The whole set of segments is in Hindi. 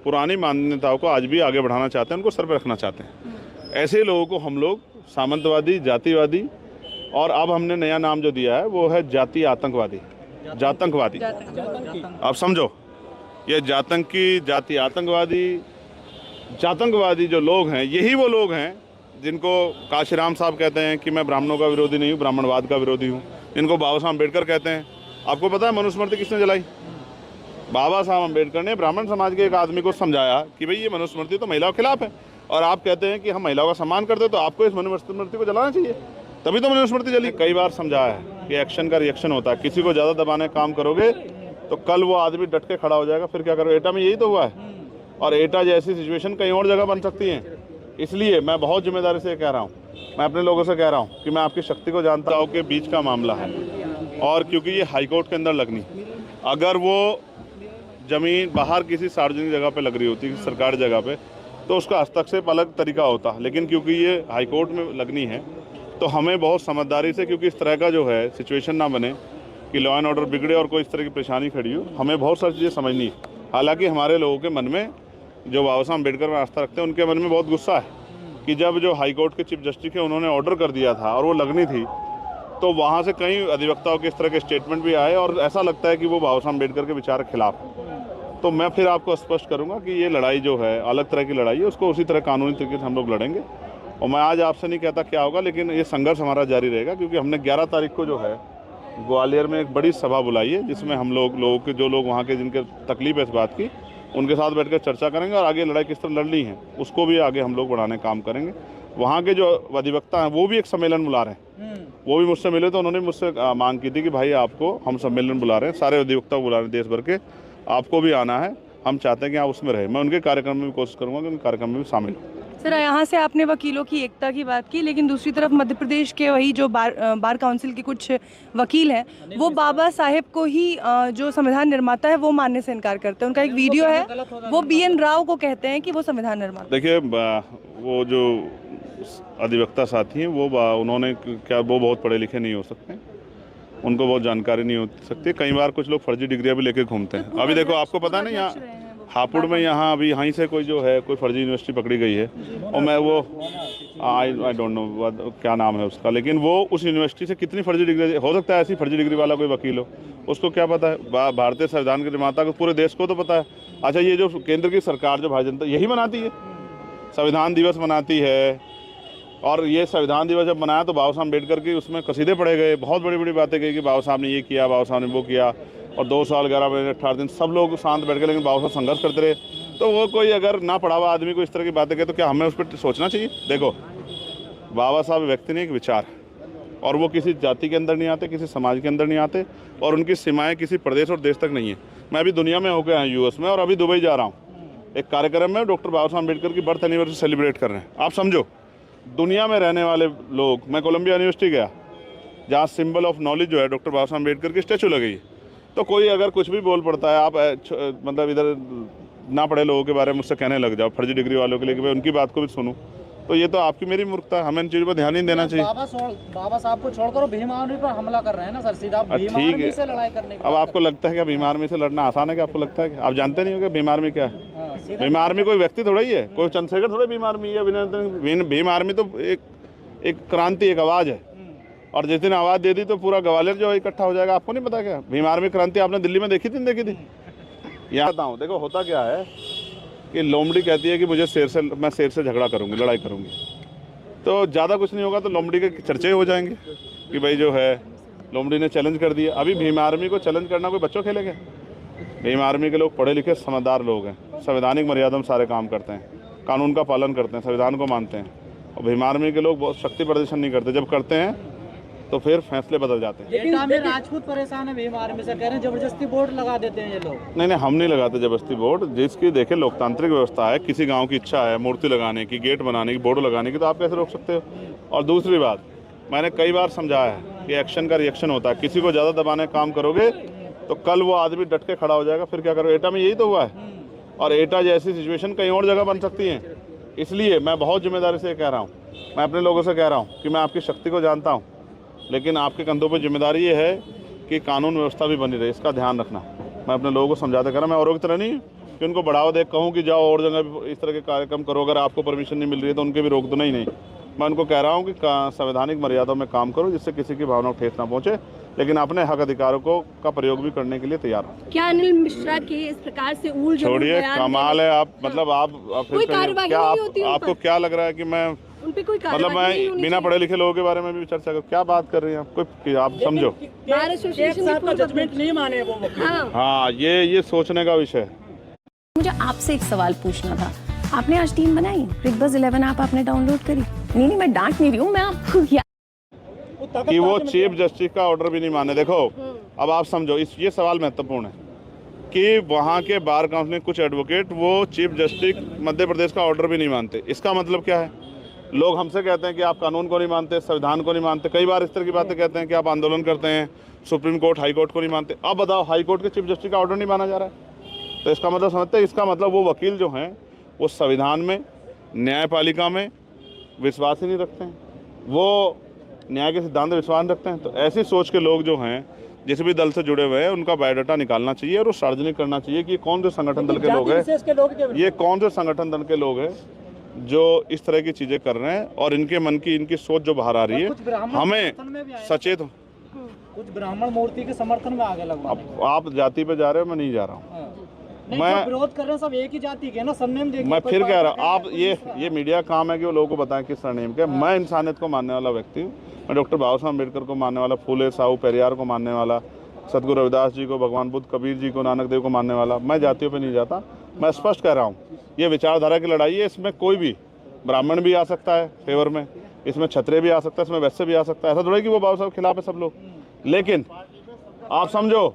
पुरानी मान्यताओं को आज भी आगे बढ़ाना चाहते हैं, उनको सर पर रखना चाहते हैं। ऐसे लोगों को हम लोग सामंतवादी, जातिवादी, और अब हमने नया नाम जो दिया है वो है जातीय आतंकवादी, जातंकवादी। आप समझो, ये जातंकी, जाति आतंकवादी, जातंकवादी जो लोग हैं, यही वो लोग हैं जिनको काशीराम साहब कहते हैं कि मैं ब्राह्मणों का विरोधी नहीं हूँ, ब्राह्मणवाद का विरोधी हूँ, जिनको बाबा साहब अम्बेडकर कहते हैं। आपको पता है मनुस्मृति किसने जलाई? बाबा साहब अम्बेडकर ने ब्राह्मण समाज के एक आदमी को समझाया कि भाई ये मनुस्मृति तो महिलाओं के खिलाफ है, और आप कहते हैं कि हम महिलाओं का सम्मान करते हैं, तो आपको इस मनुस्मृति को जलाना चाहिए, तभी तो मनुस्मृति जली। कई बार समझाया है कि एक्शन का रिएक्शन होता है, किसी को ज़्यादा दबाने का काम करोगे तो कल वो आदमी डट के खड़ा हो जाएगा, फिर क्या करोगे। एटा में यही तो हुआ है, और एटा जैसी सिचुएशन कहीं और जगह बन सकती है। इसलिए मैं बहुत जिम्मेदारी से कह रहा हूँ, मैं अपने लोगों से कह रहा हूँ कि मैं आपकी शक्ति को जानता हूँ कि बीच का मामला है, और क्योंकि ये हाईकोर्ट के अंदर लगनी, अगर वो ज़मीन बाहर किसी सार्वजनिक जगह पे लग रही होती, सरकारी जगह पे, तो उसका हस्तक्षेप अलग तरीका होता, लेकिन क्योंकि ये हाईकोर्ट में लगनी है तो हमें बहुत समझदारी से, क्योंकि इस तरह का जो है सिचुएशन ना बने कि लॉ एंड ऑर्डर बिगड़े और कोई इस तरह की परेशानी खड़ी हो, हमें बहुत सारी चीज़ें समझनी है। हालांकि हमारे लोगों के मन में, जो बाबा साहब अम्बेडकर में आस्था रखते हैं, उनके मन में बहुत गुस्सा है कि जब जो हाईकोर्ट के चीफ जस्टिस है उन्होंने ऑर्डर कर दिया था और वो लगनी थी, तो वहाँ से कई अधिवक्ताओं के इस तरह के स्टेटमेंट भी आए, और ऐसा लगता है कि वो बाबा साहब अम्बेडकर के विचार के खिलाफ है। तो मैं फिर आपको स्पष्ट करूँगा कि ये लड़ाई जो है अलग तरह की लड़ाई है, उसको उसी तरह कानूनी तरीके से हम लोग लड़ेंगे। और मैं आज आपसे नहीं कहता क्या होगा, लेकिन ये संघर्ष हमारा जारी रहेगा, क्योंकि हमने 11 तारीख को जो है ग्वालियर में एक बड़ी सभा बुलाई है, जिसमें हम लोगों के जो लोग वहाँ के जिनके तकलीफ है इस बात की, उनके साथ बैठकर चर्चा करेंगे, और आगे लड़ाई किस तरह लड़नी है उसको भी आगे हम लोग बढ़ाने का काम करेंगे। वहाँ के जो अधिवक्ता हैं वो भी एक सम्मेलन बुला रहे हैं, वो भी मुझसे मिले, तो उन्होंने मुझसे मांग की थी कि भाई आपको हम सम्मेलन बुला रहे हैं, सारे अधिवक्ता बुला रहे हैं देश भर के, आपको भी आना है, हम चाहते हैं कि आप उसमें रहें। मैं उनके कार्यक्रम में भी कोशिश करूँगा कि उनके कार्यक्रम में भी शामिल हो। सर, यहाँ से आपने वकीलों की एकता की बात की, लेकिन दूसरी तरफ मध्य प्रदेश के वही जो बार काउंसिल के कुछ वकील हैं, वो बाबा साहेब को ही जो संविधान निर्माता है वो मानने से इनकार करते हैं। उनका एक वीडियो है, वो BN राव को कहते हैं कि वो संविधान निर्माता। देखिए, वो जो अधिवक्ता साथी हैं वो उन्होंने क्या, वो बहुत पढ़े लिखे नहीं हो सकते, उनको बहुत जानकारी नहीं हो सकती। कई बार कुछ लोग फर्जी डिग्रियाँ भी लेके घूमते हैं। अभी देखो, आपको पता नहीं, यहाँ हापुड़ में यहाँ अभी यहीं से कोई जो है कोई फर्जी यूनिवर्सिटी पकड़ी गई है, और मैं वो आई डोंट नो क्या नाम है उसका, लेकिन वो उस यूनिवर्सिटी से कितनी फर्जी डिग्री, हो सकता है ऐसी फर्जी डिग्री वाला कोई वकील हो, उसको क्या पता है। भारतीय संविधान के निर्माता को, पूरे देश को तो पता है। अच्छा, ये जो केंद्र की सरकार जो भारतीय जनता यही मनाती है, संविधान दिवस मनाती है, और ये संविधान दिवस जब मनाया तो बाबा साहब अम्बेडकर की उसमें कसीदे पढ़े गए, बहुत बड़ी बड़ी बातें कही कि बाबा साहब ने ये किया, बाबा साहब ने वो किया, और 2 साल 11 महीने 18 दिन सब लोग शांत बैठ गए, लेकिन बाबा साहब संघर्ष करते रहे। तो वो कोई अगर ना पढ़ा हुआ आदमी को इस तरह की बातें कहे तो क्या हमें उस पर सोचना चाहिए? देखो, बाबा साहब व्यक्ति नहीं, एक विचार है, और वो किसी जाति के अंदर नहीं आते, किसी समाज के अंदर नहीं आते, और उनकी सीमाएँ किसी प्रदेश और देश तक नहीं है। मैं अभी दुनिया में होकर आया US में, और अभी दुबई जा रहा हूँ, एक कार्यक्रम में डॉक्टर बाबा साहब अम्बेडकर की बर्थ एनिवर्सरी सेलिब्रेट कर रहे हैं। आप समझो, दुनिया में रहने वाले लोग, मैं कोलंबिया यूनिवर्सिटी गया जहाँ सिंबल ऑफ नॉलेज जो है डॉक्टर बाबा साहब अम्बेडकर की स्टैचू लगी है, तो कोई अगर कुछ भी बोल पड़ता है, आप मतलब इधर ना पढ़े लोगों के बारे में मुझसे कहने लग जाओ, फर्जी डिग्री वालों के लिए कि भाई उनकी बात को भी सुनूं, तो ये तो आपकी मेरी मूर्खता है। हमें इन चीज़ों पर ध्यान नहीं देना चाहिए। बाबा साहब को छोड़कर भीम आर्मी पर हमला कर रहे हैं ना सर, सीधा भीम आर्मी से लड़ाई करने की। अब आपको लगता है कि भीम आर्मी से लड़ना आसान है? कि आपको लगता है कि आप जानते नहीं हो कि भीम आर्मी क्या है? भीम आर्मी कोई व्यक्ति थोड़ा ही है, कोई चंद्रशेखर थोड़ा भीम आर्मी है। भीम आर्मी तो एक क्रांति, एक आवाज़ है, और जिस दिन आवाज़ दे दी तो पूरा ग्वालियर जो इकट्ठा हो जाएगा। आपको नहीं पता क्या भीम आर्मी क्रांति आपने दिल्ली में देखी थी? देखी थी। यहाँ बताऊँ, देखो होता क्या है कि लोमड़ी कहती है कि मैं शेर से झगड़ा करूँगी, लड़ाई करूँगी, तो ज़्यादा कुछ नहीं होगा तो लोमड़ी के चर्चे हो जाएंगे कि भाई जो है लोमड़ी ने चैलेंज कर दिया। अभी भीम आर्मी को चैलेंज करना कोई बच्चों खेलेगा? भीम आर्मी के लोग पढ़े लिखे समझदार लोग हैं, संवैधानिक मर्यादा में सारे काम करते हैं, कानून का पालन करते हैं, संविधान को मानते हैं। और भीम आर्मी के लोग बहुत शक्ति प्रदर्शन नहीं करते, जब करते हैं तो फिर फैसले बदल जाते हैं। एटा में राजपूत परेशान है भीम आर्मी से, कह रहे हैं जबरदस्ती बोर्ड लगा देते हैं ये लोग। नहीं, हम नहीं लगाते जबरदस्ती बोर्ड। जिसकी देखे लोकतांत्रिक व्यवस्था है, किसी गांव की इच्छा है मूर्ति लगाने की, गेट बनाने की, बोर्ड लगाने की, तो आप कैसे रोक सकते हो? और दूसरी बात, मैंने कई बार समझाया है कि एक्शन का रिएक्शन होता है, किसी को ज़्यादा दबाने का काम करोगे तो कल वो आदमी डट के खड़ा हो जाएगा, फिर क्या करोगे। एटा में यही तो हुआ है, और एटा जैसी सिचुएशन कहीं और जगह बन सकती है। इसलिए मैं बहुत जिम्मेदारी से कह रहा हूँ, मैं अपने लोगों से कह रहा हूँ कि मैं आपकी शक्ति को जानता हूँ, लेकिन आपके कंधों पर जिम्मेदारी ये है कि कानून व्यवस्था भी बनी रहे, इसका ध्यान रखना। मैं अपने लोगों को समझाते कर रहा हूँ, मैं औरों की तरह नहीं हूँ। कि उनको बढ़ावा दे, कहूँ कि जाओ और जगह भी इस तरह के कार्यक्रम करो, अगर आपको परमिशन नहीं मिल रही है तो उनके भी रोक दो। नहीं, मैं उनको कह रहा हूँ कि संवैधानिक मर्यादाओं में काम करो जिससे किसी की भावना को ठेस ना पहुँचे, लेकिन अपने हक अधिकारों को का प्रयोग भी करने के लिए तैयार हो। क्या अनिल मिश्रा के इस प्रकार से छोड़िए, कमाल है आप, मतलब आप कोई कार्यवाही नहीं होती उन आपको क्या लग रहा है कि मैं उन पे कोई मतलब मैं बिना पढ़े लिखे लोगों के बारे में भी चर्चा करूं? क्या बात कर रही हैं आप? कोई आप समझो। बार एसोसिएशन का जजमेंट नहीं माने वो वकील। हाँ, ये सोचने का विषय है। मुझे आपसे एक सवाल पूछना था। आपने आज टीम बनाई, बिग बॉस 11 ऐप आपने डाउनलोड करी? नहीं, मैं डांट नहीं रही हूँ, मैं आपको कि वो चीफ जस्टिस का ऑर्डर भी नहीं माने। देखो, अब आप समझो, ये सवाल महत्वपूर्ण है कि वहाँ के बार काउंसिल में कुछ एडवोकेट वो चीफ जस्टिस मध्य प्रदेश का ऑर्डर भी नहीं मानते। इसका मतलब क्या है? लोग हमसे कहते हैं कि आप कानून को नहीं मानते, संविधान को नहीं मानते, कई बार इस तरह की बातें कहते हैं कि आप आंदोलन करते हैं, सुप्रीम कोर्ट, हाई कोर्ट को नहीं मानते। अब बताओ, हाई कोर्ट के चीफ जस्टिस का ऑर्डर नहीं माना जा रहा है, तो इसका मतलब समझते हैं? इसका मतलब वो वकील जो हैं वो संविधान में, न्यायपालिका में विश्वास ही नहीं रखते हैं, वो न्याय के सिद्धांत में विश्वास रखते हैं। तो ऐसी सोच के लोग जो हैं, जिस भी दल से जुड़े हुए हैं, उनका बायोडाटा निकालना चाहिए और वो सार्वजनिक करना चाहिए कि कौन से संगठन दल के लोग हैं, ये कौन से संगठन दल के लोग हैं जो इस तरह की चीजें कर रहे हैं, और इनके मन की, इनकी सोच जो बाहर आ रही है, हमें सचेत। कुछ ब्राह्मण मूर्ति के समर्थन में आगे लगवाने। आप जाति पे जा रहे हो, मैं नहीं जा रहा हूँ। मैं विरोध कर रहे हैं, सब एक ही जाति के ना, सरनेम देखिए। मैं फिर कह रहा हूँ, आप ये मीडिया काम है कि वो लोगों को बताएं किस सरनेम के। मैं इंसानियत को मानने वाला व्यक्ति हूँ। मैं डॉक्टर बाबा साहब अम्बेडकर को मानने वाला, फूले साहू पेरियार को मानने वाला, सदगुरु रविदास जी को, भगवान बुद्ध, कबीर जी को, नानक देव को मानने वाला। मैं जातियों पे नहीं जाता। मैं स्पष्ट कह रहा हूँ, ये विचारधारा की लड़ाई है। इसमें कोई भी ब्राह्मण भी आ सकता है फेवर में, इसमें क्षत्रिय भी आ सकता है, इसमें वैश्य भी आ सकता है। ऐसा थोड़ा है कि वो बाबा साहब के खिलाफ है सब लोग। लेकिन आप समझो,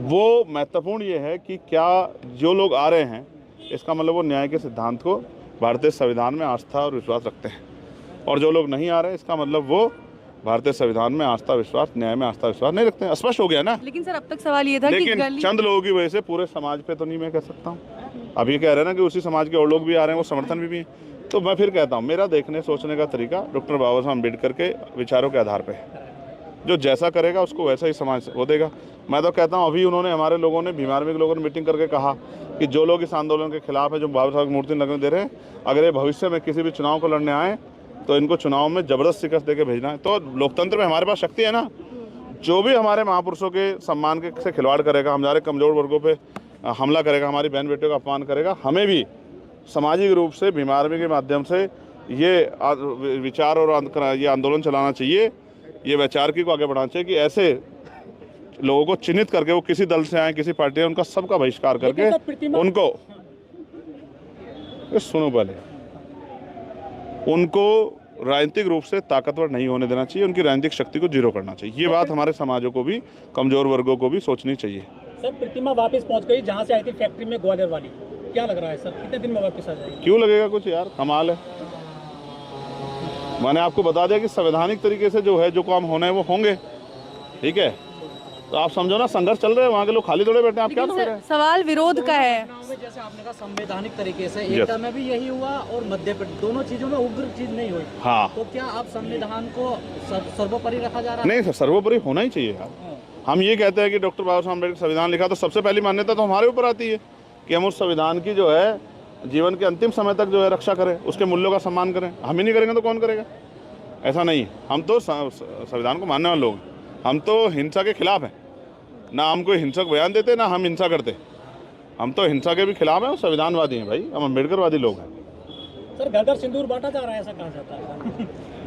वो महत्वपूर्ण ये है कि क्या जो लोग आ रहे हैं, इसका मतलब वो न्याय के सिद्धांत को, भारतीय संविधान में आस्था और विश्वास रखते हैं, और जो लोग नहीं आ रहे हैं, इसका मतलब वो भारतीय संविधान में आस्था विश्वास, न्याय में आस्था विश्वास नहीं रखते हैं। स्पष्ट हो गया ना? लेकिन सर, अब तक सवाल ये था लेकिन कि चंद लोगों की वजह से पूरे समाज पे तो नहीं मैं कह सकता हूँ। अब ये कह रहे हैं ना कि उसी समाज के और लोग भी आ रहे हैं, वो समर्थन भी है। तो मैं फिर कहता हूँ, मेरा देखने सोचने का तरीका डॉक्टर बाबा साहब अम्बेडकर के विचारों के आधार पर है। जो जैसा करेगा उसको वैसा ही समाज वो देगा। मैं तो कहता हूँ, अभी उन्होंने, हमारे लोगों ने, भीमार्मी के लोगों ने मीटिंग करके कहा कि जो लोग इस आंदोलन के खिलाफ है, जो बाबा साहब की मूर्ति लगने दे रहे हैं, अगर ये भविष्य में किसी भी चुनाव को लड़ने आए तो इनको चुनाव में जबरदस्त शिकस्त देके भेजना है। तो लोकतंत्र में हमारे पास शक्ति है ना। जो भी हमारे महापुरुषों के सम्मान के से खिलवाड़ करेगा, हमारे कमजोर वर्गों पे हमला करेगा, हमारी बहन बेटियों का अपमान करेगा, हमें भी सामाजिक रूप से भीमार्मी के माध्यम से ये विचार और ये आंदोलन चलाना चाहिए, ये वैचारिकी को आगे बढ़ाना चाहिए कि ऐसे लोगों को चिन्हित करके, वो किसी दल से आए, किसी पार्टी, उनका सबका बहिष्कार करके उनको, सुनो पहले, उनको राजनीतिक रूप से ताकतवर नहीं होने देना चाहिए, उनकी राजनीतिक शक्ति को जीरो करना चाहिए। ये बात हमारे समाजों को भी, कमजोर वर्गों को भी सोचनी चाहिए। सर, प्रतिमा वापस पहुंच गई जहां से आई थी, फैक्ट्री में, ग्वालियर वाली। क्या लग रहा है सर, कितने दिन में वापस आ जाएगी? क्यों लगेगा कुछ यार, कमाल है। मैंने आपको बता दिया कि संवैधानिक तरीके से जो है, जो काम होना है वो होंगे, ठीक है। तो आप समझो ना, संघर्ष चल रहे हैं, वहाँ के लोग खाली थोड़े बैठे हैं। आप क्या समझ रहे हैं? सवाल विरोध का है। जैसे आपने कहा संवैधानिक तरीके से, एकता में भी यही हुआ और मध्य प्रदेश, दोनों चीजों में उग्र चीज नहीं हुई। हाँ, तो क्या आप संविधान को सर्वोपरि रखा जा रहा है? नहीं सर, सर्वोपरि होना ही चाहिए यार। हम ये कहते हैं कि डॉक्टर बाबा साहब अम्बेडकर संविधान लिखा, तो सबसे पहली मान्यता तो हमारे ऊपर आती है कि हम उस संविधान की जो है जीवन के अंतिम समय तक जो है रक्षा करें, उसके मूल्यों का सम्मान करें। हम ही नहीं करेंगे तो कौन करेगा? ऐसा नहीं, हम तो संविधान को मानने वाले लोग हैं। हम तो हिंसा के खिलाफ हैं, ना हम कोई हिंसक बयान देते, ना हम हिंसा करते। हम तो हिंसा के भी खिलाफ हैं और संविधानवादी हैं भाई, हम अम्बेडकरवादी लोग हैं। सर, घर घर सिंदूर बांटा जा रहा है, ऐसा कहा जाता है।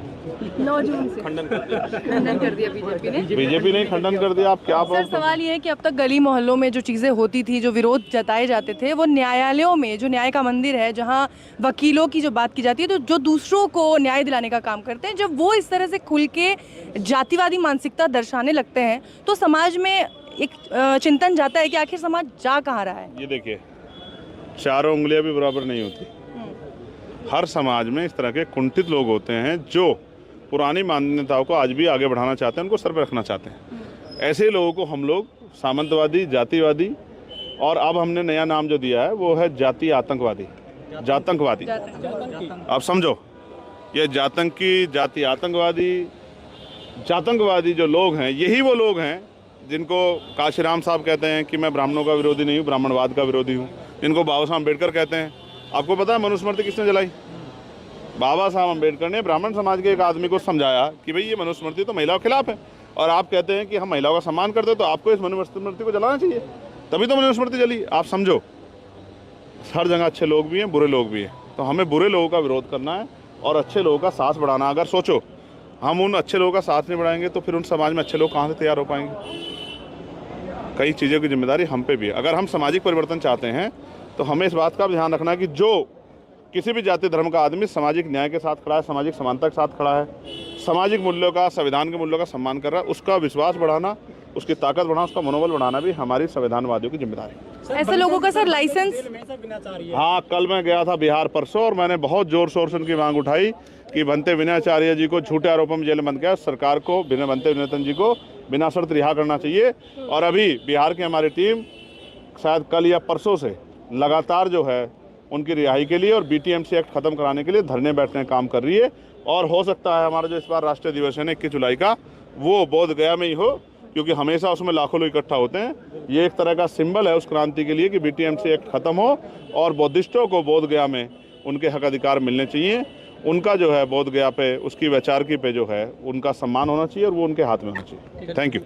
9 जून से खंडन कर दिया बीजेपी ने। बीजेपी ने खंडन कर दिया। आप क्या सर, सवाल ये है कि अब तक गली मोहल्लों में जो चीज़ें होती थी, जो विरोध जताए जाते थे, वो न्यायालयों में, जो न्याय का मंदिर है, जहां वकीलों की जो बात की जाती है, तो जो दूसरों को न्याय दिलाने का काम करते हैं, जब वो इस तरह से खुल के जातिवादी मानसिकता दर्शाने लगते हैं, तो समाज में एक चिंतन जाता है कि आखिर समाज जा कहाँ रहा है। ये देखिए, चारों उंगलियां भी बराबर नहीं होती। हर समाज में इस तरह के कुंठित लोग होते हैं जो पुरानी मान्यताओं को आज भी आगे बढ़ाना चाहते हैं, उनको सर पर रखना चाहते हैं। ऐसे लोगों को हम लोग सामंतवादी, जातिवादी, और अब हमने नया नाम जो दिया है वो है जाति आतंकवादी, जातंकवादी। आप समझो, ये जातंकी, जाति आतंकवादी, जातंकवादी जो लोग हैं, यही वो लोग हैं जिनको काशीराम साहब कहते हैं कि मैं ब्राह्मणों का विरोधी नहीं हूँ, ब्राह्मणवाद का विरोधी हूँ, जिनको बाबा साहब अम्बेडकर कहते हैं। आपको पता है मनुस्मृति किसने जलाई? बाबा साहब अम्बेडकर ने ब्राह्मण समाज के एक आदमी को समझाया कि भाई ये मनुस्मृति तो महिलाओं के खिलाफ है, और आप कहते हैं कि हम महिलाओं का सम्मान करते हैं, तो आपको इस मनुस्मृति को जलाना चाहिए, तभी तो मनुस्मृति जली। आप समझो, हर जगह अच्छे लोग भी हैं, बुरे लोग भी हैं, तो हमें बुरे लोगों का विरोध करना है और अच्छे लोगों का साथ बढ़ाना। अगर सोचो हम उन अच्छे लोगों का साथ नहीं बढ़ाएंगे तो फिर उन समाज में अच्छे लोग कहाँ से तैयार हो पाएंगे? कई चीज़ों की जिम्मेदारी हम पे भी है। अगर हम सामाजिक परिवर्तन चाहते हैं तो हमें इस बात का भी ध्यान रखना है कि जो किसी भी जाति धर्म का आदमी सामाजिक न्याय के साथ खड़ा है, सामाजिक समानता के साथ खड़ा है, सामाजिक मूल्यों का, संविधान के मूल्यों का सम्मान कर रहा है, उसका विश्वास बढ़ाना, उसकी ताकत बढ़ाना, उसका मनोबल बढ़ाना भी हमारी संविधानवादियों की जिम्मेदारी है। ऐसे लोगों का सर लाइसेंस? हाँ, कल मैं गया था बिहार परसों और मैंने बहुत जोर शोर से उनकी मांग उठाई कि बनते विनयाचार्य जी को झूठे आरोपों में जेल में बंद किया, सरकार को बनते विनयतन जी को बिना शर्त रिहा करना चाहिए। और अभी बिहार की हमारी टीम शायद कल या परसों से लगातार जो है उनकी रिहाई के लिए और BTMC एक्ट खत्म कराने के लिए धरने बैठने का काम कर रही है। और हो सकता है हमारा जो इस बार राष्ट्रीय दिवस है 21 जुलाई का, वो बोध गया में ही हो, क्योंकि हमेशा उसमें लाखों लोग इकट्ठा होते हैं। ये एक तरह का सिंबल है उस क्रांति के लिए कि BTMC एक्ट खत्म हो और बौद्धिस्टों को बोध गया में उनके हक अधिकार मिलने चाहिए। उनका जो है बोध गया पे, उसकी वैचारिकी पे जो है उनका सम्मान होना चाहिए और वो उनके हाथ में होना चाहिए। Thank you.